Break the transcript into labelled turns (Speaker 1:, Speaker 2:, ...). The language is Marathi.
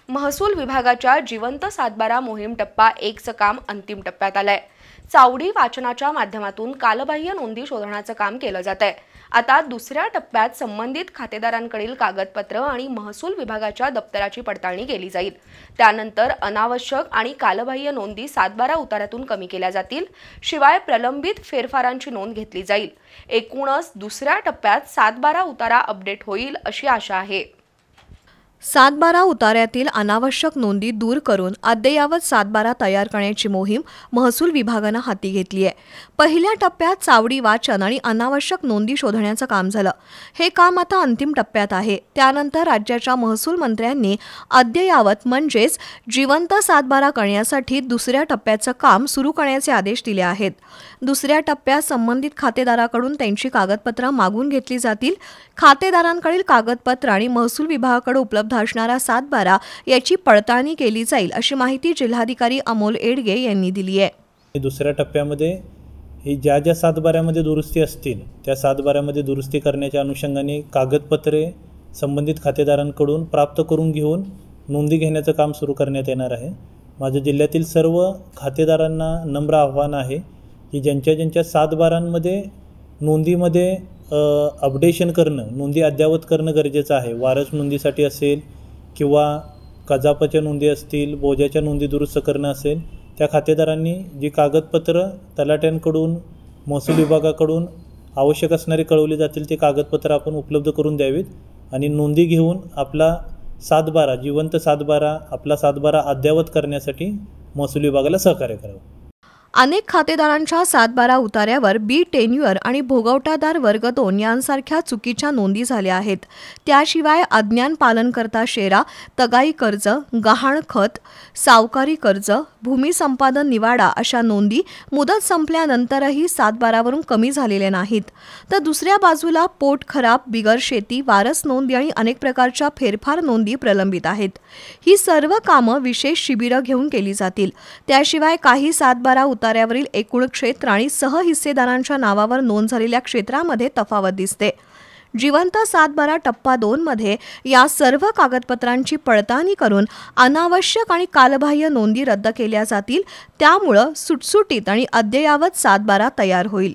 Speaker 1: महसूल विभागाच्या जिवंत सातबारा मोहीम टप्पा 1चं काम अंतिम टप्प्यात आलंय। चावडी वाचनाच्या माध्यमातून कालबाह्य नोंदी शोधण्याचं काम केलं जातंय। आता दुसऱ्या टप्प्यात संबंधित खातेदारांकडील कागदपत्र आणि महसूल विभागाच्या दप्तराची पडताळणी केली जाईल। त्यानंतर अनावश्यक आणि कालबाह्य नोंदी सातबारा उताऱ्यातून कमी केल्या जातील। शिवाय प्रलंबित फेरफारांची नोंद घेतली जाईल। एकूणच दुसऱ्या टप्प्यात सातबारा उतारा अपडेट होईल अशी आशा आहे।
Speaker 2: सातबारा उतार्यातील अनावश्यक नोंदी दूर करून अद्ययावत सातबारा तयार करण्याची मोहीम महसूल विभागाने हाती घेतली आहे। पहिल्या टप्प्यात चावडी वाचन आणि अनावश्यक नोंदी शोधण्याचं काम झालं। हे काम आता अंतिम टप्प्यात आहे। त्यानंतर राज्याच्या महसूल मंत्र्यांनी अद्ययावत म्हणजेच जिवंत सातबारा करण्यासाठी दुसऱ्या टप्प्याचं काम सुरू करण्याचे आदेश दिले आहेत। दुसऱ्या टप्प्यात संबंधित खातेदाराकडून त्यांची कागदपत्र मागून घेतली जातील। खातेदारांकडील कागदपत्र आणि महसूल विभागाकडे उपलब्ध असणारा सातबारा याची पडताळणी केली जाईल अशी माहिती जिल्हाधिकारी अमोल एडगे यांनी दिली आहे।
Speaker 3: दुसऱ्या टप्प्यामध्ये ही ज्या सातबाऱ्यामध्ये दुरुस्ती असतील त्या सातबाऱ्यामध्ये दुरुस्ती करण्याच्या अनुषंगाने कागदपत्रे संबंधित खातेदारांकडून प्राप्त करून घेऊन नोंदी घेण्याचं काम सुरू करण्यात येणार आहे। माझ्या जिल्ह्यातील सर्व खातेदारांना नम्र आव्हान आहे की ज्यांच्या सातबारांमध्ये नोंदीमध्ये अपडेशन करणं, नोंदी अद्ययावत करणं गरजेचं आहे। वारस नोंदीसाठी असेल किंवा कजापाच्या नोंदी असतील, बोजाच्या नोंदी दुरुस्त करणं असेल, त्या खातेदारांनी जी कागदपत्र तलाट्यांकडून महसूल विभागाकडून आवश्यक असणारे कळवले जातील ते कागदपत्र आपण उपलब्ध करून द्यावीत आणि नोंदी घेऊन आपला सातबारा, जिवंत सातबारा, आपला सातबारा अद्ययावत करण्यासाठी महसूल विभागाला सहकार्य करावं।
Speaker 2: अनेक खातेदारांच्या सातबारा उतार्यावर बी टेन्युअर आणि भोगवटादार वर्ग 2 यांसारख्या चुकीच्या नोंदी झाल्या आहेत। त्याशिवाय अज्ञान पालनकर्ता शेरा, तगाई कर्ज, गहाण खत, सावकारी कर्ज, भूमी संपादन निवाडा अशा नोंदी मुदत संपल्यानंतरही सातबारावरून कमी झालेल्या नाहीत। तर दुसऱ्या बाजूला पोट खराब, बिगर शेती, वारस नोंदी आणि अनेक प्रकारच्या फेरफार नोंदी प्रलंबित आहेत। ही सर्व कामं विशेष शिबिरं घेऊन केली जातील। त्याशिवाय काही सातबारा उतार्यावरील एकूण क्षेत्र आणि सहहिस्सेदारांच्या नावावर नोंद झालेल्या क्षेत्रामध्ये तफावत दिसते। जिवंत सातबारा टप्पा 2 मध्ये या सर्व कागदपत्रांची पडताळणी करून अनावश्यक आणि कालबाह्य नोंदी रद्द केल्या जातील। त्यामुळे सुटसुटीत आणि अद्ययावत सातबारा तयार होईल।